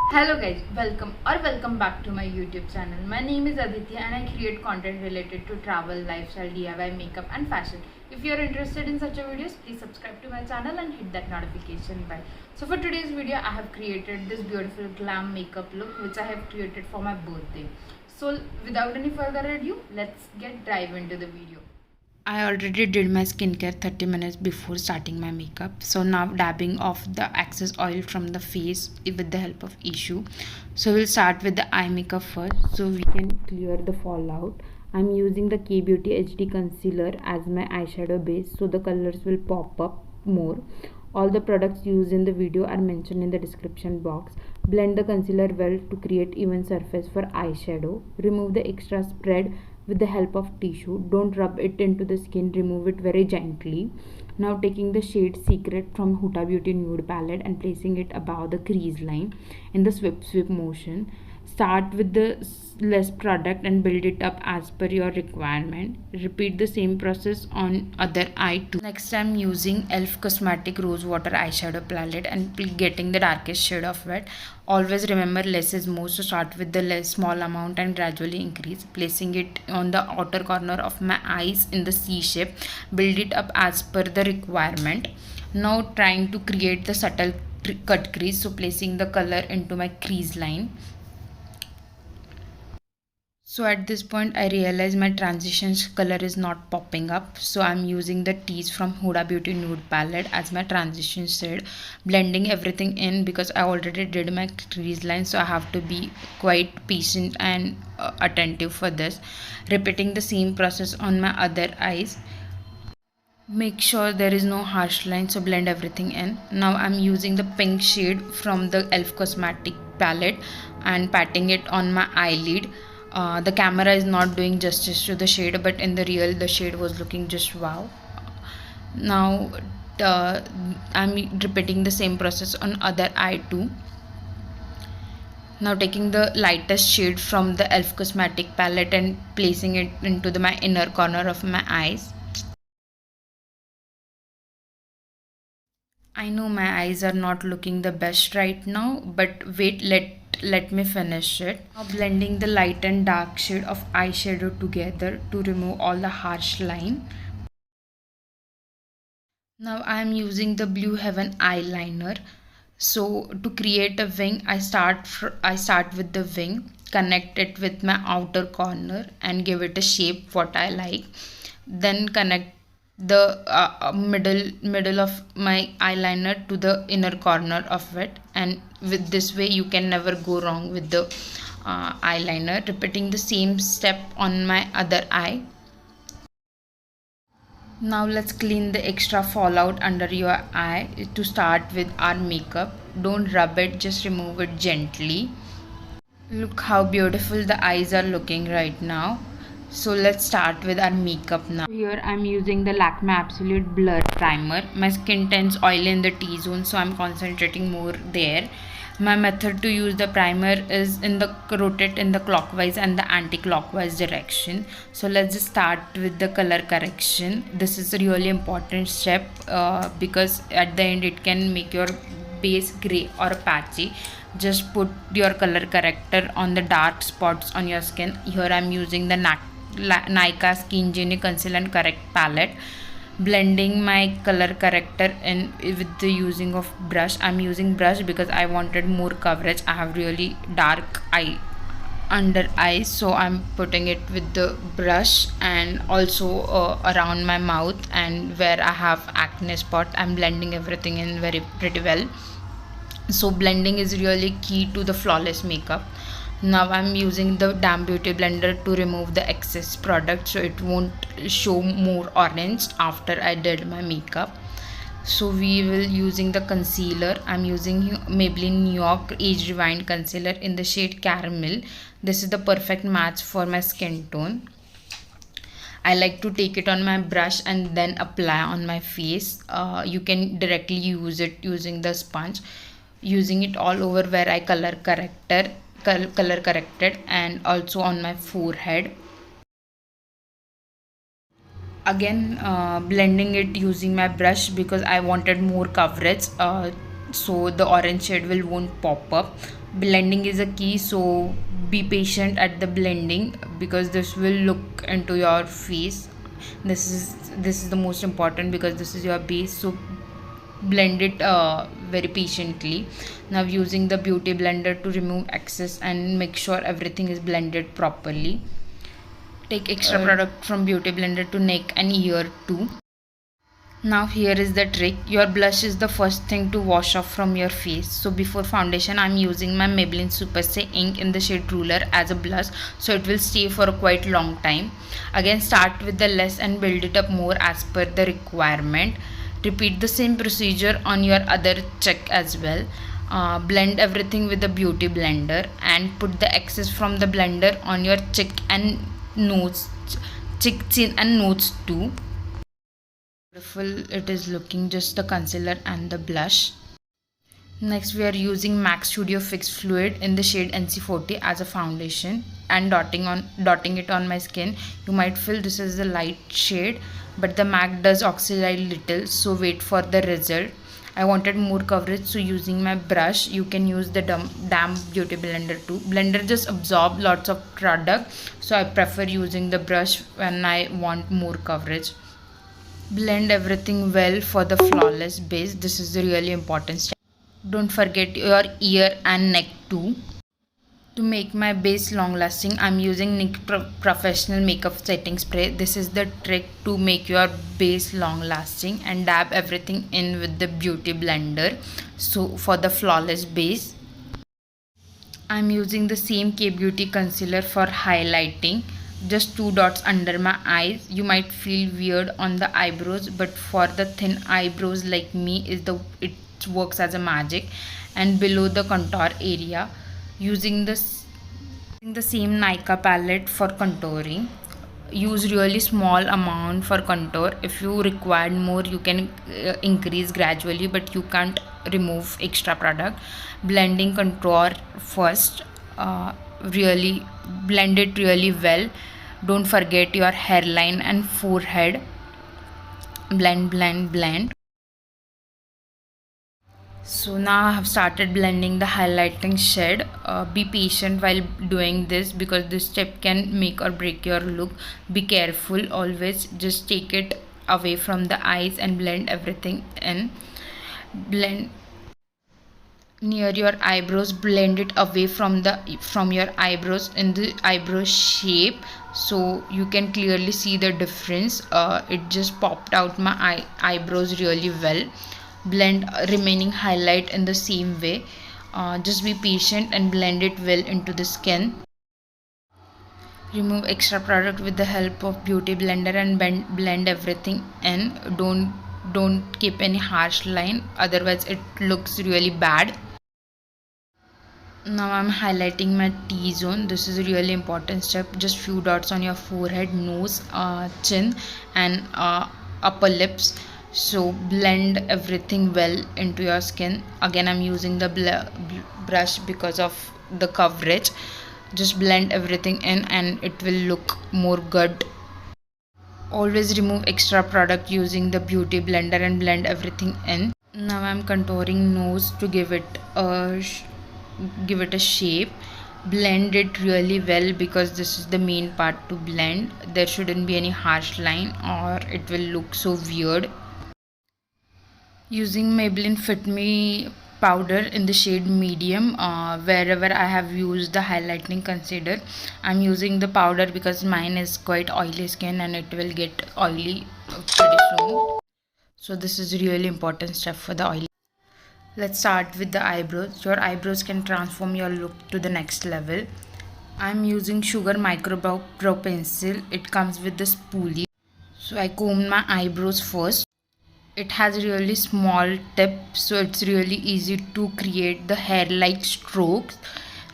Hello guys, welcome back to my YouTube channel. My name is Aditya and I create content related to travel, lifestyle, DIY, makeup and fashion. If you are interested in such a videos, please subscribe to my channel and hit that notification bell. So for today's video, I have created this beautiful glam makeup look which I have created for my birthday. So without any further ado, let's dive into the video. I already did my skincare 30 minutes before starting my makeup. So now dabbing off the excess oil from the face with the help of Issue. So we'll start with the eye makeup first so we can clear the fallout. I'm using the K Beauty HD concealer as my eyeshadow base so the colors will pop up more. All the products used in the video are mentioned in the description box. Blend the concealer well to create even surface for eyeshadow. Remove the extra spread with the help of tissue. Don't rub it into the skin, remove it very gently. Now taking the shade Secret from Huda Beauty Nude palette and placing it above the crease line in the sweep motion. Start with the less product and build it up as per your requirement. Repeat the same process on other eye too. Next I'm using e.l.f. Cosmetic Rose Water eyeshadow palette and getting the darkest shade of it. Always remember less is more, so start with the less small amount and gradually increase. Placing it on the outer corner of my eyes in the C shape. Build it up as per the requirement. Now trying to create the subtle cut crease, so placing the color into my crease line. So at this point I realize my transitions color is not popping up, so I'm using the Tease from Huda Beauty Nude palette as my transition shade, blending everything in because I already did my crease line, so I have to be quite patient and attentive for this. Repeating the same process on my other eyes. Make sure there is no harsh line, so blend everything in. Now I'm using the pink shade from the e.l.f. Cosmetic palette and patting it on my eyelid. The camera is not doing justice to the shade, but in the real the shade was looking just wow. Now I'm repeating the same process on other eye too. Now taking the lightest shade from the e.l.f. Cosmetic palette and placing it into my inner corner of my eyes. I know my eyes are not looking the best right now, but wait, let me finish it. Now blending the light and dark shade of eyeshadow together to remove all the harsh line. Now I am using the Blue Heaven eyeliner. So to create a wing, I start with the wing, connect it with my outer corner and give it a shape what I like. Then connect the middle of my eyeliner to the inner corner of it, and with this way you can never go wrong with the eyeliner. Repeating the same step on my other eye. Now let's clean the extra fallout under your eye. To start with our makeup, don't rub it, just remove it gently. Look how beautiful the eyes are looking right now. So let's start with our makeup now. Here I'm using the Lakme Absolute Blur Primer. My skin tends oily in the T-zone, so I'm concentrating more there. My method to use the primer is rotate in the clockwise and the anti-clockwise direction. So let's just start with the color correction. This is a really important step because at the end it can make your base gray or patchy. Just put your color corrector on the dark spots on your skin. Here I'm using the Nykaa Skin Genie Conceal and Correct palette, blending my color corrector in with the using of brush. I'm using brush because I wanted more coverage. I have really dark under eyes, so I'm putting it with the brush, and also around my mouth and where I have acne spot. I'm blending everything in pretty well. So blending is really key to the flawless makeup. Now I'm using the Damn Beauty blender to remove the excess product so it won't show more orange after I did my makeup. So we will using the concealer. I'm using Maybelline New York Age Rewind concealer in the shade Caramel. This is the perfect match for my skin tone. I like to take it on my brush and then apply on my face. You can directly use it using the sponge. Using it all over where I color corrected and also on my forehead. Again blending it using my brush because I wanted more coverage, so the orange shade won't pop up. Blending is a key, so be patient at the blending because this will look into your face. This is the most important because this is your base, so blend it very patiently. Now using the beauty blender to remove excess and make sure everything is blended properly. Take extra product from beauty blender to neck and ear too. Now here is the trick. Your blush is the first thing to wash off from your face. So before foundation, I'm using my Maybelline Super Stay ink in the shade Ruler as a blush, so it will stay for a quite long time. Again, start with the less and build it up more as per the requirement. Repeat the same procedure on your other cheek as well. Blend everything with the beauty blender and put the excess from the blender on your cheek and nose, cheek, chin and nose too. Beautiful it is looking, just the concealer and the blush. Next we are using MAC Studio Fix Fluid in the shade NC40 as a foundation and dotting it on my skin. You might feel this is a light shade, but the MAC does oxidize little, so wait for the result. I wanted more coverage, so using my brush. You can use the damp beauty blender too. Blender just absorb lots of product, so I prefer using the brush when I want more coverage. Blend everything well for the flawless base. This is the really important step. Don't forget your ear and neck too. To make my base long lasting, I'm using NYX Professional Makeup Setting Spray. This is the trick to make your base long lasting, and dab everything in with the beauty blender. So for the flawless base, I'm using the same K Beauty concealer for highlighting. Just 2 dots under my eyes. You might feel weird on the eyebrows, but for the thin eyebrows like me, it works as a magic. And below the contour area, using the same Nykaa palette for contouring. Use really small amount for contour. If you require more, you can increase gradually, but you can't remove extra product. Blending contour first. Really blend it really well. Don't forget your hairline and forehead. Blend. So now I have started blending the highlighting shade. Be patient while doing this because this step can make or break your look. Be careful always. Just take it away from the eyes and blend everything in. Blend near your eyebrows, blend it away from your eyebrows in the eyebrow shape, so you can clearly see the difference. It just popped out my eyebrows really well. Blend remaining highlight in the same way. Just be patient and blend it well into the skin. Remove extra product with the help of beauty blender and blend everything in. Don't keep any harsh line, otherwise it looks really bad. Now I'm highlighting my T-zone. This is a really important step. Just few dots on your forehead, nose, chin and upper lips. So blend everything well into your skin. Again, I'm using the brush because of the coverage. Just blend everything in and it will look more good. Always remove extra product using the beauty blender and blend everything in. Now I'm contouring nose to give it a shape. Blend it really well because this is the main part to blend. There shouldn't be any harsh line or it will look so weird. Using Maybelline Fit Me powder in the shade medium, wherever I have used the highlighting concealer, I'm using the powder because mine is quite oily skin and it will get oily pretty soon. So this is a really important step for the oily. Let's start with the eyebrows. Your eyebrows can transform your look to the next level. I'm using Sugar Micro Brow Pencil. It comes with the spoolie. So I comb my eyebrows first. It has really small tip, so it's really easy to create the hair-like strokes.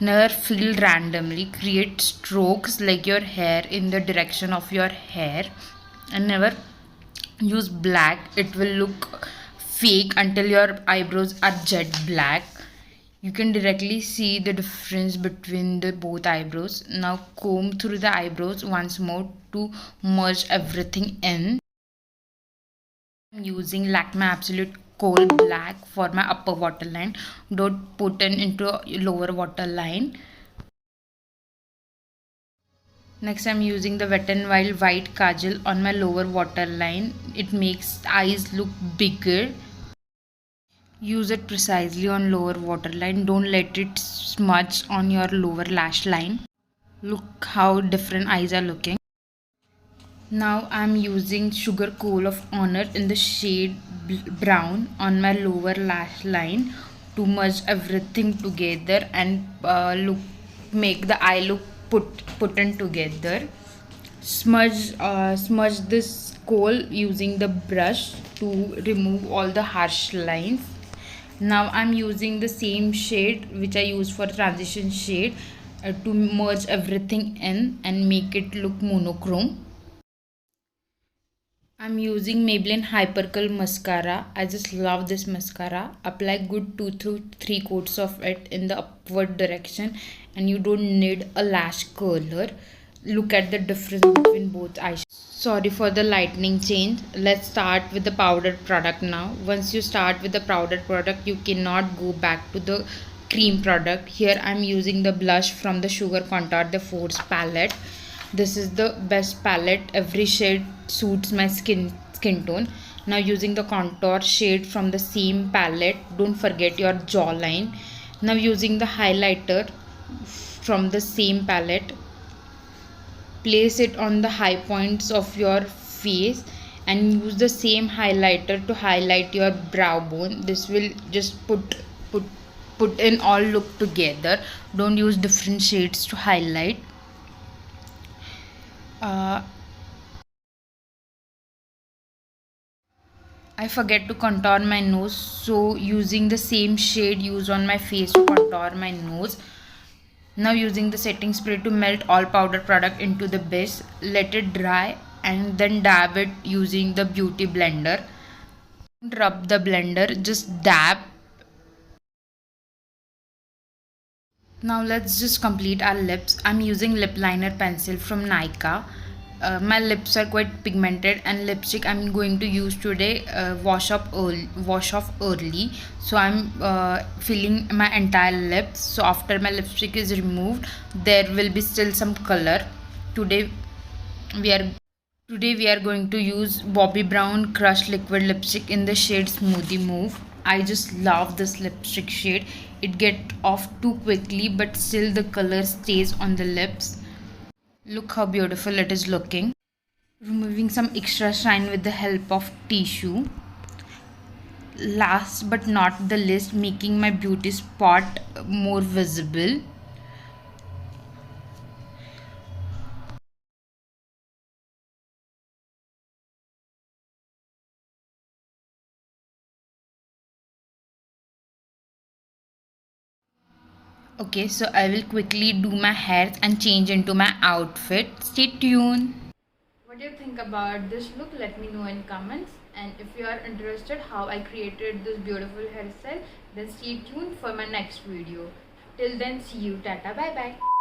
Never feel randomly. Create strokes like your hair in the direction of your hair. And never use black. It will look fake until your eyebrows are jet black. You can directly see the difference between the both eyebrows. Now comb through the eyebrows once more to merge everything in. I'm using Lakme Absolute coal black for my upper waterline. Don't put it into lower waterline. Next, I'm using the Wet n Wild white kajal on my lower waterline. It makes eyes look bigger. Use it precisely on lower waterline. Don't let it smudge on your lower lash line. Look how different eyes are looking. Now I'm using Sugar Coal of Honor in the shade brown on my lower lash line to merge everything together and make the eye look put in together. Smudge this coal using the brush to remove all the harsh lines. Now I'm using the same shade which I used for transition shade to merge everything in and make it look monochrome. I'm using Maybelline Hypercurl mascara. I just love this mascara. Apply good 2 to 3 coats of it in the upward direction, and you don't need a lash curler. Look at the difference between both eyeshadows. Sorry for the lightning change. Let's start with the powdered product now. Once you start with the powdered product, you cannot go back to the cream product. Here I'm using the blush from the Sugar Contour the Force palette. This is the best palette. Every shade suits my skin tone. Now using the contour shade from the same palette. Don't forget your jawline. Now using the highlighter from the same palette. Place it on the high points of your face and use the same highlighter to highlight your brow bone. This will just put in all look together. Don't use different shades to highlight. I forget to contour my nose, so using the same shade used on my face to contour my nose. Now using the setting spray to melt all powder product into the base. Let it dry and then dab it using the beauty blender. Don't rub the blender, just dab. Now let's just complete our lips. I'm using lip liner pencil from Nykaa. My lips are quite pigmented, and lipstick I'm going to use today wash off early. So I'm filling my entire lips. So after my lipstick is removed, there will be still some color. Today we are going to use Bobbi Brown Crush Liquid Lipstick in the shade Smoothie Move. I just love this lipstick shade. It gets off too quickly, but still the color stays on the lips. Look how beautiful it is looking. Removing some extra shine with the help of tissue. Last but not the least, making my beauty spot more visible. Okay, so I will quickly do my hair and change into my outfit. Stay tuned. What do you think about this look? Let me know in comments. And if you are interested how I created this beautiful hairstyle, then stay tuned for my next video. Till then, see you. Tata. Bye bye.